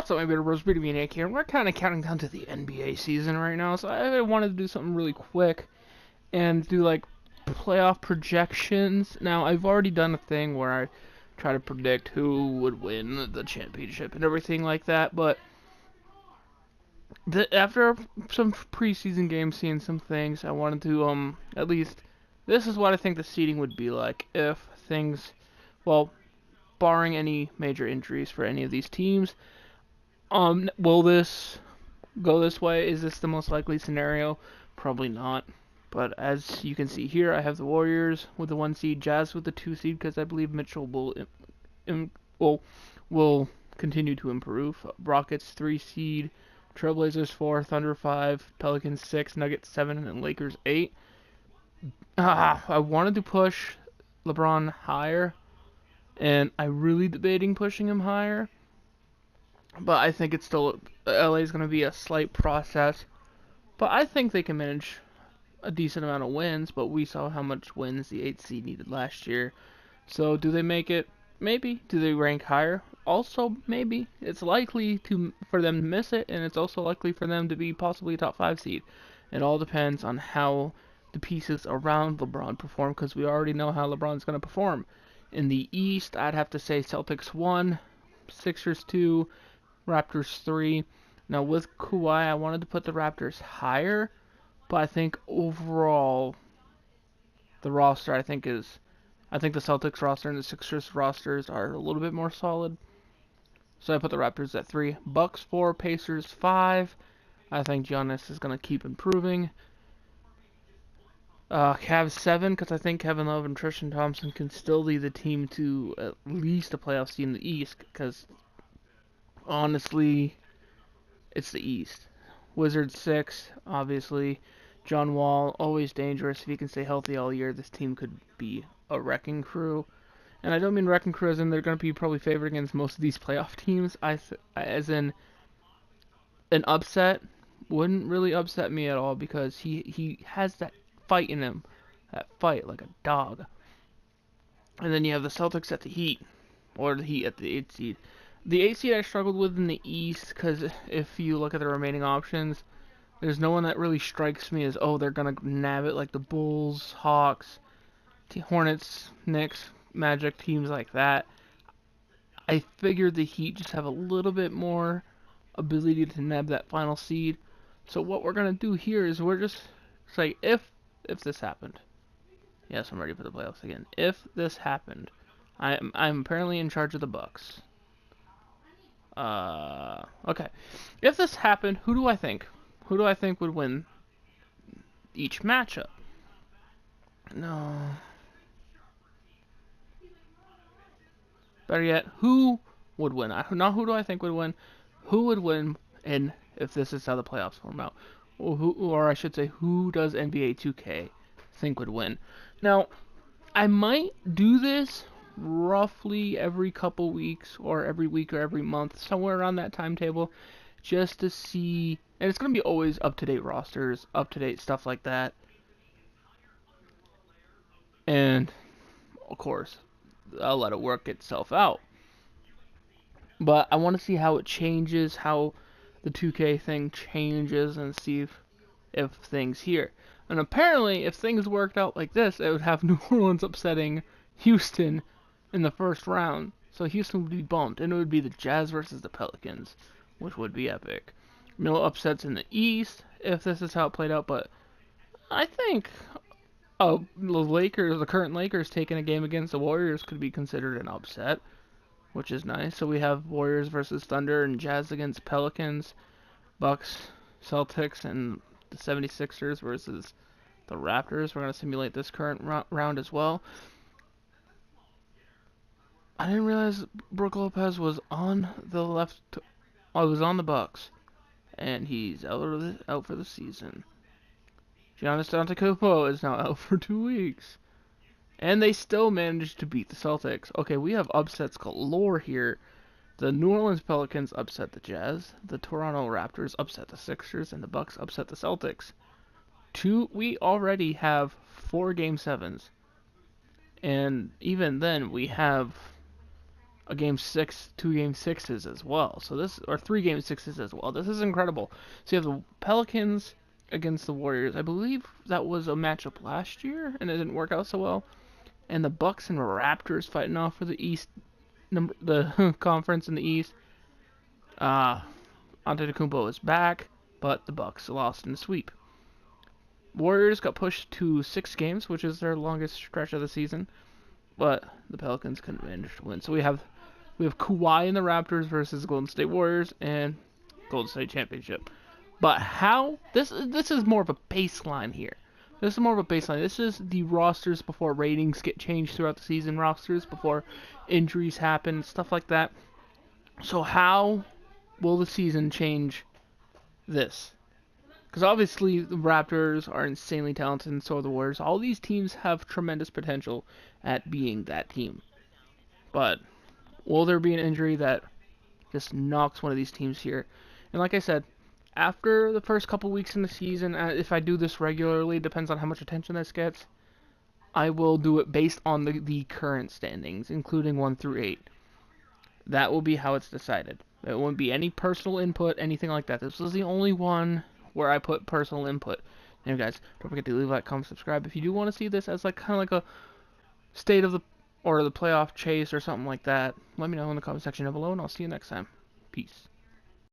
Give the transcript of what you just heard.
What's up, my beautiful bros? Maine-iac here. We're kind of counting down to the NBA season right now, so I wanted to do something really quick and do like playoff projections. Now, I've already done a thing where I try to predict who would win the championship and everything like that, but after some preseason games, seeing some things, I wanted to at least this is what I think the seeding would be like if things, well, barring any major injuries for any of these teams. Will this go this way? Is this the most likely scenario? Probably not. But as you can see here, I have the Warriors with the 1 seed, Jazz with the 2 seed, because I believe Mitchell will continue to improve. Rockets 3 seed, Trailblazers 4, Thunder 5, Pelicans 6, Nuggets 7, and Lakers 8. I wanted to push LeBron higher, and I'm really debating pushing him higher. But I think it's still, LA is going to be a slight process. But I think they can manage a decent amount of wins. But we saw how much wins the 8th seed needed last year. So do they make it? Maybe. Do they rank higher? Also, maybe. It's likely for them to miss it, and it's also likely for them to be possibly a top 5 seed. It all depends on how the pieces around LeBron perform, because we already know how LeBron's going to perform. In the East, I'd have to say Celtics 1, Sixers 2, Raptors 3. Now with Kawhi, I wanted to put the Raptors higher, but I think overall the roster I think the Celtics roster and the Sixers rosters are a little bit more solid. So I put the Raptors at 3, Bucks 4, Pacers 5. I think Giannis is going to keep improving. Cavs 7, because I think Kevin Love and Tristan Thompson can still lead the team to at least a playoff seed in the East, because honestly, it's the East. Wizards 6, obviously. John Wall, always dangerous. If he can stay healthy all year, this team could be a wrecking crew. And I don't mean wrecking crew as in they're going to be probably favored against most of these playoff teams. As in, an upset wouldn't really upset me at all, because he has that fight in him. That fight like a dog. And then you have the Celtics at the Heat. Or the Heat at the 8th seed. The 8th seed I struggled with in the East, because if you look at the remaining options, there's no one that really strikes me as, oh, they're going to nab it, like the Bulls, Hawks, Hornets, Knicks, Magic, teams like that. I figured the Heat just have a little bit more ability to nab that final seed. So what we're going to do here is we're just say, if this happened. Yes, I'm ready for the playoffs again. If this happened, I'm apparently in charge of the Bucks. Okay. If this happened, who do I think? Who do I think would win each matchup? No. Better yet, who would win? Not who do I think would win. Who would win, and if this is how the playoffs form out. Or I should say, who does NBA 2K think would win? Now, I might do this roughly every couple weeks, or every week, or every month, somewhere around that timetable, just to see. And it's going to be always up-to-date rosters, up-to-date stuff like that. And, of course, I'll let it work itself out. But I want to see how it changes, how the 2K thing changes, and see if things here. And apparently, if things worked out like this, it would have New Orleans upsetting Houston in the first round. So Houston would be bumped, and it would be the Jazz versus the Pelicans, which would be epic. No upsets in the East, if this is how it played out, but I think the current Lakers taking a game against the Warriors could be considered an upset, which is nice. So we have Warriors versus Thunder and Jazz against Pelicans, Bucks, Celtics, and the 76ers versus the Raptors. We're going to simulate this current round as well. I didn't realize Brook Lopez was on the left. I was on the Bucks, and he's out for the season. Giannis Antetokounmpo is now out for 2 weeks. And they still managed to beat the Celtics. Okay, we have upsets galore here. The New Orleans Pelicans upset the Jazz. The Toronto Raptors upset the Sixers. And the Bucks upset the Celtics. We already have 4 Game 7s. And even then, we have a game six, 2 game 6s as well. So this, or 3 game 6s as well. This is incredible. So you have the Pelicans against the Warriors. I believe that was a matchup last year, and it didn't work out so well. And the Bucks and Raptors fighting off for the East, the conference in the East. Antetokounmpo is back, but the Bucks lost in the sweep. Warriors got pushed to 6 games, which is their longest stretch of the season, but the Pelicans couldn't manage to win. So we have Kawhi and the Raptors versus Golden State Warriors and Golden State Championship. But how this is more of a baseline here. This is more of a baseline. This is the rosters before ratings get changed throughout the season, rosters before injuries happen, stuff like that. So how will the season change this? Because obviously the Raptors are insanely talented and so are the Warriors. All these teams have tremendous potential at being that team. But will there be an injury that just knocks one of these teams here? And like I said, after the first couple weeks in the season, if I do this regularly, it depends on how much attention this gets, I will do it based on the current standings, including 1 through 8. That will be how it's decided. It won't be any personal input, anything like that. This was the only one where I put personal input. Anyway, guys, don't forget to leave a like, comment, subscribe. If you do want to see this as like kind of like a state of the playoff chase or something like that, let me know in the comment section down below, and I'll see you next time. Peace.